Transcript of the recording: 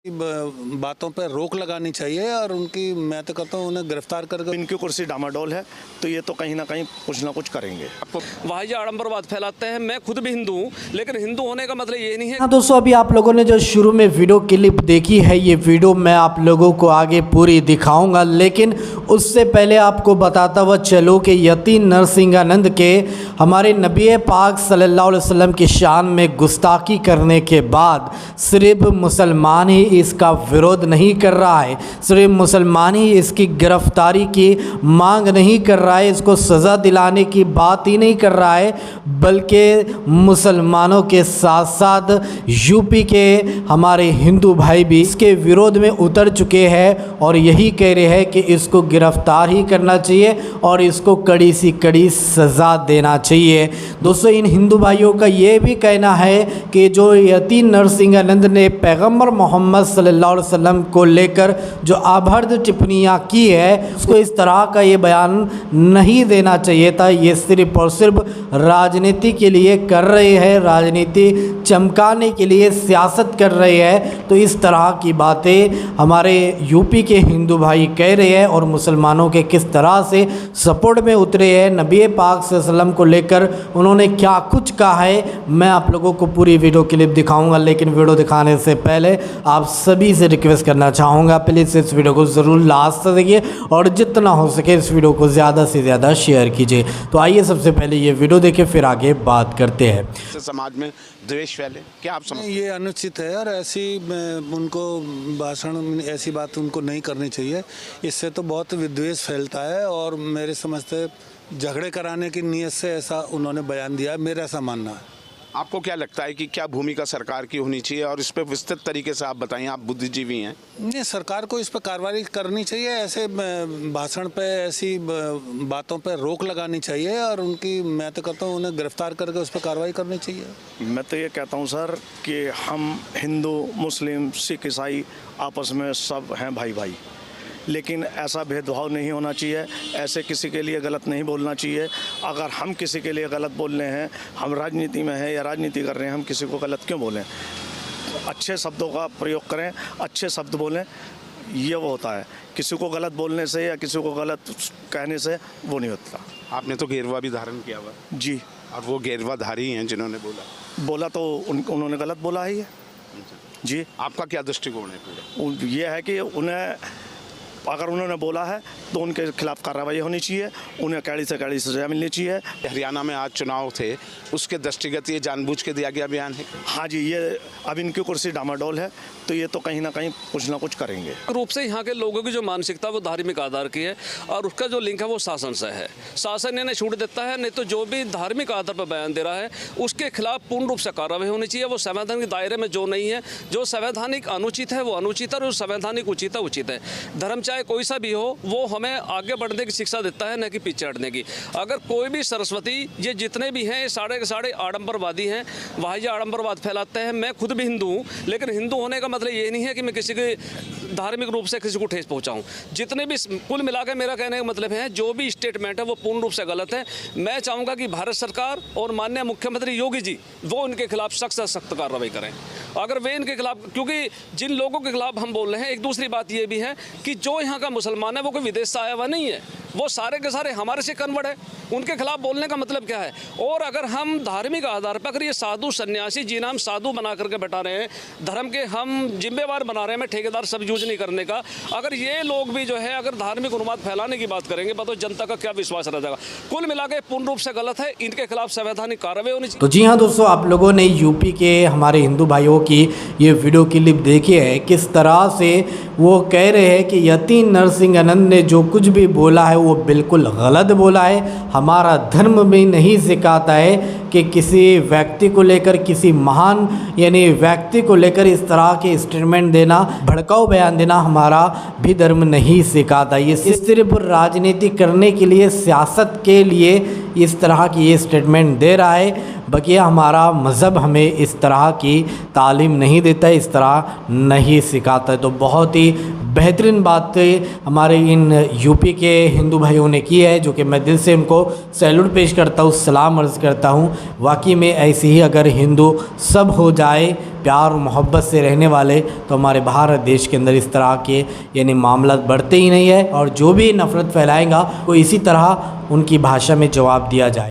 बातों पर रोक लगानी चाहिए और उनकी मैं तो कहता हूँ उन्हें गिरफ्तार करके इनकी कुर्सी डामाडोल है तो ये तो कहीं ना कहीं कुछ ना कुछ करेंगे। वह जो आडंबरवाद फैलाते हैं, मैं खुद भी हिंदू हूँ, लेकिन हिंदू होने का मतलब ये नहीं है। हाँ दोस्तों, अभी आप लोगों ने जो शुरू में वीडियो क्लिप देखी है, ये वीडियो मैं आप लोगों को आगे पूरी दिखाऊंगा, लेकिन उससे पहले आपको बताता हुआ चलो कि यति नरसिंहानंद के हमारे नबी पाक सल्लल्लाहु अलैहि वसल्लम की शान में गुस्ताखी करने के बाद सिर्फ मुसलमान ही इसका विरोध नहीं कर रहा है, सिर्फ मुसलमान ही इसकी गिरफ्तारी की मांग नहीं कर रहा है, इसको सज़ा दिलाने की बात ही नहीं कर रहा है, बल्कि मुसलमानों के साथ साथ यूपी के हमारे हिंदू भाई भी इसके विरोध में उतर चुके हैं और यही कह रहे हैं कि इसको गिरफ्तार ही करना चाहिए और इसको कड़ी सी कड़ी सज़ा देना चाहिए। दोस्तों, इन हिंदू भाइयों का ये भी कहना है कि जो यति नरसिंहानंद ने पैगंबर मोहम्मद सल्लल्लाहु अलैहि वसल्लम को लेकर जो आभर्द टिप्पणियाँ की है, उसको इस तरह का ये बयान नहीं देना चाहिए था। ये सिर्फ और सिर्फ राजनीति के लिए कर रहे हैं, राजनीति चमकाने के लिए सियासत कर रहे हैं। तो इस तरह की बातें हमारे यूपी के हिंदू भाई कह रहे हैं और मुसलमानों के किस तरह से सपोर्ट में उतरे हैं, नबी पाक सल्लल्लाहु अलैहि वसल्लम को लेकर उन्होंने क्या कुछ कहा है, मैं आप लोगों को पूरी वीडियो क्लिप दिखाऊंगा। लेकिन वीडियो दिखाने से पहले आप सभी से रिक्वेस्ट करना चाहूँगा, प्लीज़ इस वीडियो को ज़रूर लास्ट तक देखिए और जितना हो सके इस वीडियो को ज़्यादा से ज़्यादा शेयर कीजिए। तो आइए सबसे पहले ये वीडियो देखें, फिर आगे बात करते हैं। समाज में द्वेष फैले, क्या आप समझते हैं? ये अनुचित है और ऐसी उनको भाषण ऐसी बात उनको नहीं करनी चाहिए। इससे तो बहुत विद्वेष फैलता है और मेरे समझते झगड़े कराने की नीयत से ऐसा उन्होंने बयान दिया है, मेरा ऐसा मानना है। आपको क्या लगता है कि क्या भूमिका सरकार की होनी चाहिए और इस पर विस्तृत तरीके से आप बताइए, आप बुद्धिजीवी हैं। नहीं, सरकार को इस पर कार्रवाई करनी चाहिए, ऐसे भाषण पे ऐसी बातों पे रोक लगानी चाहिए और उनकी मैं तो कहता हूँ उन्हें गिरफ्तार करके उस पर कार्रवाई करनी चाहिए। मैं तो ये कहता हूँ सर कि हम हिंदू, मुस्लिम, सिख, ईसाई आपस में सब हैं भाई भाई, लेकिन ऐसा भेदभाव नहीं होना चाहिए, ऐसे किसी के लिए गलत नहीं बोलना चाहिए। अगर हम किसी के लिए गलत बोल रहे हैं, हम राजनीति में हैं या राजनीति कर रहे हैं, हम किसी को गलत क्यों बोलें? अच्छे शब्दों का प्रयोग करें, अच्छे शब्द बोलें, ये वो होता है। किसी को गलत बोलने से या किसी को गलत कहने से वो नहीं होता। आपने तो गेरुआ भी धारण किया हुआ जी, और वो गेरुआधारी हैं जिन्होंने बोला तो उन्होंने गलत बोला है ये जी। आपका क्या दृष्टिकोण है? ये है कि उन्हें अगर उन्होंने बोला है तो उनके खिलाफ कार्रवाई होनी चाहिए, उन्हें कड़ी से कड़ी सजा मिलनी चाहिए। हरियाणा में आज चुनाव थे, उसके दृष्टिगत ये जानबूझ के दिया गया बयान है? हाँ जी, ये अब इनकी कुर्सी डामाडोल है तो ये तो कहीं ना कहीं कुछ ना कुछ करेंगे। रूप से यहाँ के लोगों की जो मानसिकता वो धार्मिक आधार की है और उसका जो लिंक है वो शासन से है। शासन इन्हें छूट देता है, नहीं तो जो भी धार्मिक आधार पर बयान दे रहा है उसके खिलाफ पूर्ण रूप से कार्रवाई होनी चाहिए। वो संवैधानिक दायरे में जो नहीं है, जो संवैधानिक अनुचित है वो अनुचित है और संवैधानिक उचित है उचित है। धर्म चाहे कोई सा भी हो, वो हमें आगे बढ़ने की शिक्षा देता है, न कि पीछे हटने की। अगर कोई भी सरस्वती, ये जितने भी हैं सारे के सारे आडंबरवादी हैं, वह जो आडंबरवाद फैलाते हैं। मैं खुद भी हिंदू हूँ, लेकिन हिंदू होने का मतलब ये नहीं है कि मैं किसी के धार्मिक रूप से किसी को ठेस पहुँचाऊँ। जितने भी कुल मिला के मेरा कहने का मतलब है, जो भी स्टेटमेंट है वो पूर्ण रूप से गलत है। मैं चाहूँगा कि भारत सरकार और माननीय मुख्यमंत्री योगी जी वो उनके खिलाफ सख्त से सख्त कार्रवाई करें। अगर वे इनके खिलाफ, क्योंकि जिन लोगों के खिलाफ हम बोल रहे हैं, एक दूसरी बात ये भी है कि जो यहाँ का मुसलमान है वो कोई विदेश से आया हुआ नहीं है, वो सारे के सारे हमारे से कन्वर्ट है। उनके खिलाफ बोलने का मतलब क्या है? और अगर हम धार्मिक आधार पर अगर ये साधु सन्यासी जी नाम साधु बना करके बैठा रहे हैं, धर्म के हम जिम्मेवार बना रहे हैं, ठेकेदार सब यूज नहीं करने का, अगर ये लोग भी जो है अगर धार्मिक उन्माद फैलाने की बात करेंगे, तो जनता का क्या विश्वास रह जाएगा? कुल मिला के पूर्ण रूप से गलत है, इनके खिलाफ संवैधानिक कार्रवाई होनी चाहिए। तो जी हाँ दोस्तों, आप लोगों ने यूपी के हमारे हिंदू भाइयों की ये वीडियो क्लिप देखी है, किस तरह से वो कह रहे हैं कि यति नरसिंहानंद ने जो कुछ भी बोला है वो बिल्कुल गलत बोला है। हमारा धर्म भी नहीं सिखाता है कि किसी व्यक्ति को लेकर, किसी महान यानी व्यक्ति को लेकर इस तरह के स्टेटमेंट देना, भड़काऊ बयान देना हमारा भी धर्म नहीं सिखाता। ये सिर्फ राजनीति करने के लिए, सियासत के लिए इस तरह की ये स्टेटमेंट दे रहा है। बल्कि हमारा मज़हब हमें इस तरह की तालीम नहीं देता है, इस तरह नहीं सिखाता है। तो बहुत ही बेहतरीन बातें हमारे इन यूपी के हिंदू भाइयों ने की है, जो कि मैं दिल से उनको सैल्यूट पेश करता हूँ, सलाम अर्ज़ करता हूँ। वाकई में ऐसे ही अगर हिंदू सब हो जाए प्यार और मोहब्बत से रहने वाले, तो हमारे भारत देश के अंदर इस तरह के यानी मामला बढ़ते ही नहीं है, और जो भी नफ़रत फैलाएगा वो इसी तरह उनकी भाषा में जवाब दिया जाए।